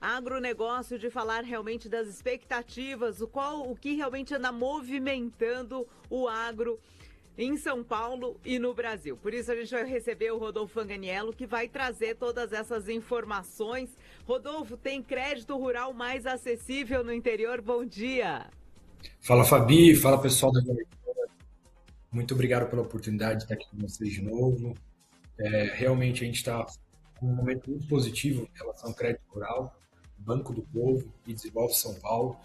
agronegócio, de falar realmente das expectativas, o que realmente anda movimentando o agro em São Paulo e no Brasil. Por isso a gente vai receber o Rodolfo Fanganiello, que vai trazer todas essas informações. Rodolfo, tem crédito rural mais acessível no interior? Bom dia. Fala Fabi, fala pessoal da minha. Muito obrigado pela oportunidade de estar aqui com vocês de novo. Realmente a gente está com um momento muito positivo em relação ao crédito rural, Banco do Povo e Desenvolve São Paulo,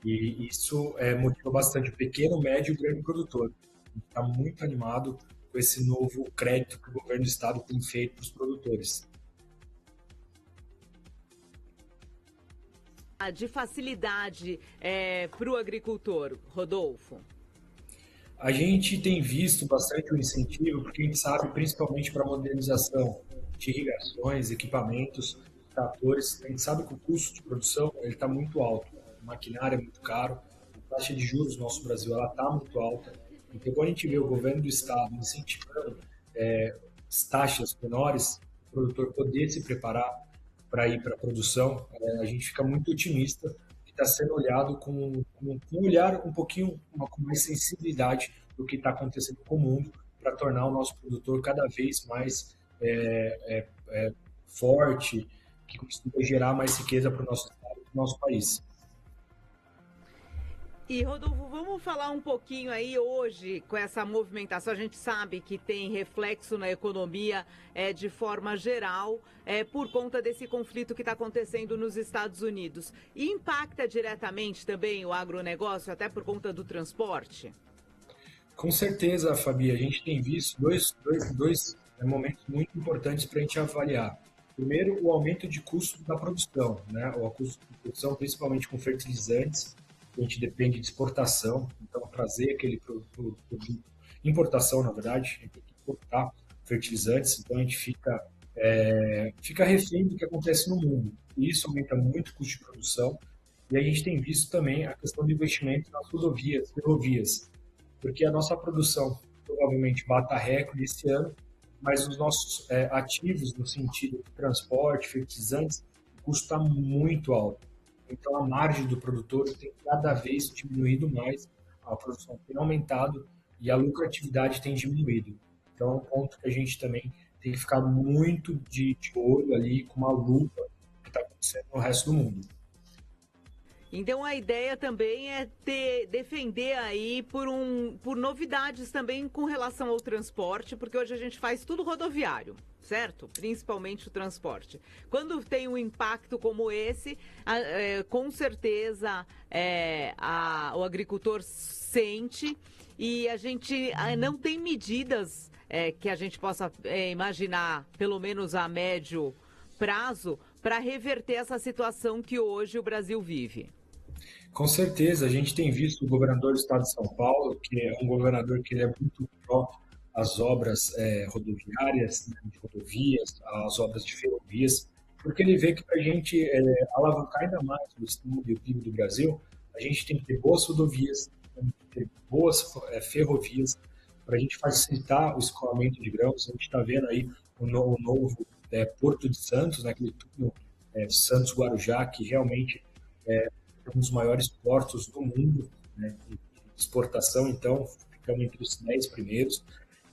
e isso motiva bastante o pequeno, médio e grande produtor. A gente está muito animado com esse novo crédito que o governo do estado tem feito para os produtores. De facilidade para o agricultor, Rodolfo? A gente tem visto bastante o incentivo, porque a gente sabe, principalmente para a modernização de irrigações, equipamentos, tratores, a gente sabe que o custo de produção ele está muito alto, o maquinário é muito caro, a taxa de juros no nosso Brasil ela está muito alta. Então, quando a gente vê o governo do estado incentivando as taxas menores, o produtor poder se preparar para ir para a produção, a gente fica muito otimista que está sendo olhado com um olhar um pouquinho com mais sensibilidade do que está acontecendo com o mundo, para tornar o nosso produtor cada vez mais forte, que consiga gerar mais riqueza para o nosso estado e para o nosso país. E, Rodolfo, vamos falar um pouquinho aí hoje com essa movimentação. A gente sabe que tem reflexo na economia de forma geral por conta desse conflito que está acontecendo nos Estados Unidos. E impacta diretamente também o agronegócio, até por conta do transporte? Com certeza, Fabi, a gente tem visto dois momentos muito importantes para a gente avaliar. Primeiro, o aumento de custo da produção, né? O custo de produção, principalmente com fertilizantes, a gente depende de exportação, então trazer aquele produto, importação, na verdade, a gente tem que importar fertilizantes, então a gente fica refém do que acontece no mundo. E isso aumenta muito o custo de produção, e a gente tem visto também a questão do investimento nas rodovias, ferrovias, porque a nossa produção provavelmente bata recorde esse ano, mas os nossos ativos no sentido de transporte, fertilizantes, o custo está muito alto. Então a margem do produtor tem cada vez diminuído mais, a produção tem aumentado e a lucratividade tem diminuído. Então é um ponto que a gente também tem que ficar muito de olho ali, com uma lupa que está acontecendo no resto do mundo. Então a ideia também é defender aí por novidades também com relação ao transporte, porque hoje a gente faz tudo rodoviário, certo? Principalmente o transporte. Quando tem um impacto como esse, com certeza o agricultor sente e a gente não tem medidas que a gente possa imaginar, pelo menos a médio prazo, para reverter essa situação que hoje o Brasil vive. Com certeza, a gente tem visto o governador do estado de São Paulo, que é um governador que ele é muito pró às obras rodoviárias, né, de rodovias, às obras de ferrovias, porque ele vê que para a gente alavancar ainda mais o estado e o PIB do Brasil, a gente tem que ter boas rodovias, tem que ter boas ferrovias, para a gente facilitar o escoamento de grãos. A gente está vendo aí o novo Porto de Santos, né, aquele túnel Santos-Guarujá, que realmente é um dos maiores portos do mundo, né, de exportação, então ficamos entre os 10 primeiros.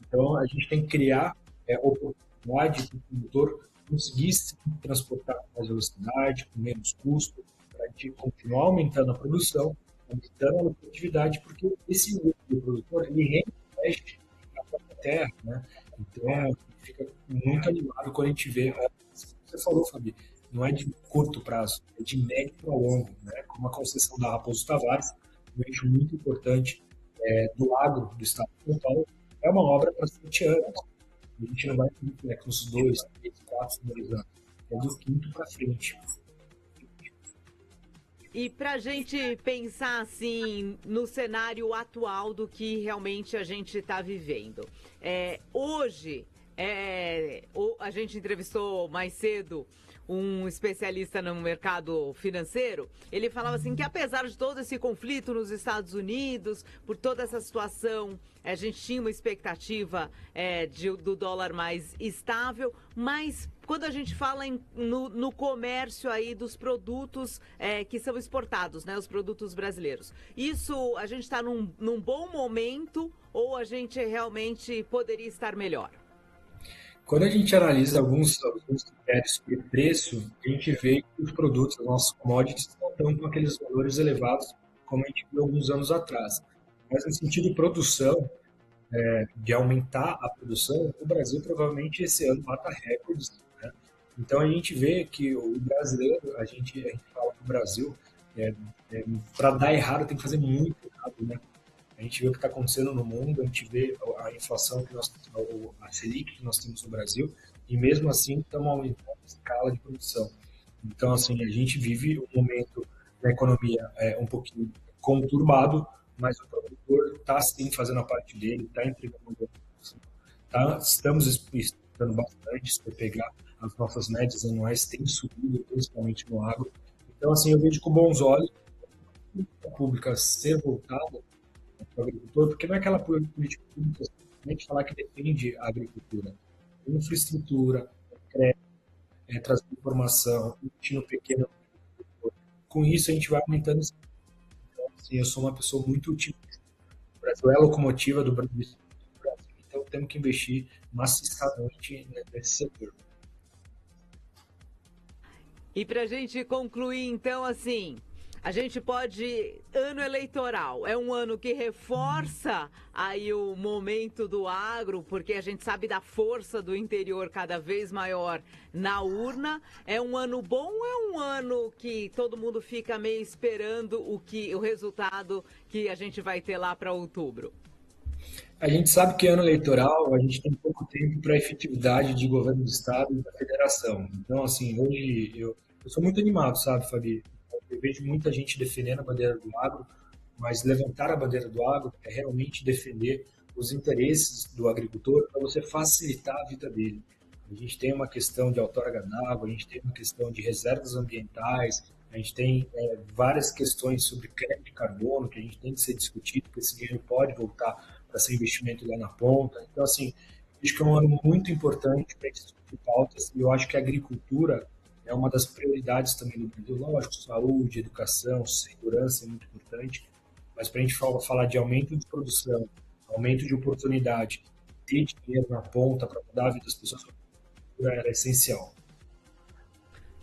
Então a gente tem que criar oportunidade para o produtor conseguir se transportar com mais velocidade, com menos custo, para a gente continuar aumentando a produção, aumentando a lucratividade, porque esse lucro do produtor ele reinveste na própria terra, né? Então fica muito animado quando a gente vê, você falou, Fabi, não é de curto prazo, é de médio para longo, né? Como a concessão da Raposo Tavares, um eixo muito importante do agro do estado de São Paulo, é uma obra para 7 anos. A gente não vai ter com os 2, 3, 4, 2 anos. É do quinto para frente. E para a gente pensar assim no cenário atual do que realmente a gente está vivendo. Hoje, a gente entrevistou mais cedo um especialista no mercado financeiro. Ele falava assim que apesar de todo esse conflito nos Estados Unidos, por toda essa situação, a gente tinha uma expectativa do dólar mais estável, mas quando a gente fala no comércio aí dos produtos que são exportados, né, os produtos brasileiros, isso a gente está num bom momento ou a gente realmente poderia estar melhor? Quando a gente analisa alguns critérios sobre preço, a gente vê que os produtos, as nossas commodities, não estão com aqueles valores elevados como a gente viu alguns anos atrás. Mas no sentido de produção, de aumentar a produção, o Brasil provavelmente esse ano bata recordes, né? Então a gente vê que o brasileiro, a gente fala que o Brasil, para dar errado tem que fazer muito errado, né? A gente vê o que está acontecendo no mundo, a gente vê a inflação a Selic que nós temos no Brasil, e mesmo assim estamos aumentando a escala de produção. Então, assim, a gente vive um momento na economia um pouquinho conturbado, mas o produtor está sim fazendo a parte dele, está entregando uma boa produção. Estamos exportando bastante, se você pegar as nossas médias anuais, tem subido, principalmente no agro. Então, assim, eu vejo com bons olhos a pública ser voltada para o agricultor, porque não é aquela política pública simplesmente falar que defende a agricultura. Infraestrutura, crédito, trazer informação, investir no pequeno agricultor. Com isso, a gente vai aumentando. Então, assim, eu sou uma pessoa muito otimista. O Brasil é a locomotiva do Brasil, então temos que investir maciçamente nesse setor. E para a gente concluir, então, assim, a gente pode... Ano eleitoral é um ano que reforça aí o momento do agro, porque a gente sabe da força do interior cada vez maior na urna. É um ano bom ou é um ano que todo mundo fica meio esperando o resultado que a gente vai ter lá para outubro? A gente sabe que ano eleitoral a gente tem pouco tempo para a efetividade de governo do Estado e da federação. Então, assim, hoje eu sou muito animado, sabe, Fabi? Eu vejo muita gente defendendo a bandeira do agro, mas levantar a bandeira do agro é realmente defender os interesses do agricultor para você facilitar a vida dele. A gente tem uma questão de outorga d'água, a gente tem uma questão de reservas ambientais, a gente tem várias questões sobre crédito de carbono que a gente tem que ser discutido, porque esse dinheiro pode voltar para ser investimento lá na ponta. Então, assim, acho que é um ano muito importante para discutir pautas e eu acho que a agricultura é uma das prioridades também do Brasil. Lógico, saúde, educação, segurança é muito importante, mas para a gente falar de aumento de produção, aumento de oportunidade, ter dinheiro na ponta para mudar a vida das pessoas, era essencial.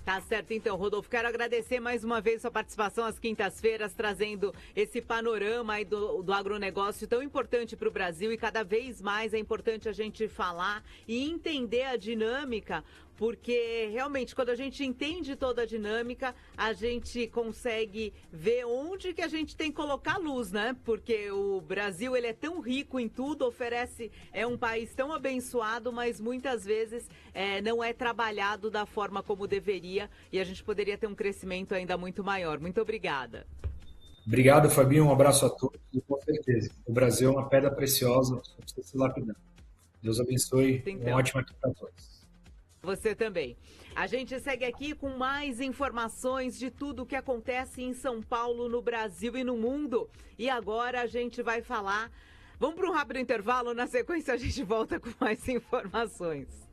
Tá certo, então, Rodolfo. Quero agradecer mais uma vez sua participação às quintas-feiras, trazendo esse panorama aí do agronegócio tão importante para o Brasil, e cada vez mais é importante a gente falar e entender a dinâmica, porque realmente quando a gente entende toda a dinâmica, a gente consegue ver onde que a gente tem que colocar luz, né? Porque o Brasil, ele é tão rico em tudo, é um país tão abençoado, mas muitas vezes não é trabalhado da forma como deveria, e a gente poderia ter um crescimento ainda muito maior. Muito obrigada. Obrigado, Fabinho. Um abraço a todos e com certeza. O Brasil é uma pedra preciosa, só precisa se lapidar. Deus abençoe. Então, uma ótima quinta a todos. Você também. A gente segue aqui com mais informações de tudo o que acontece em São Paulo, no Brasil e no mundo. E agora a gente vai falar... Vamos para um rápido intervalo, na sequência a gente volta com mais informações.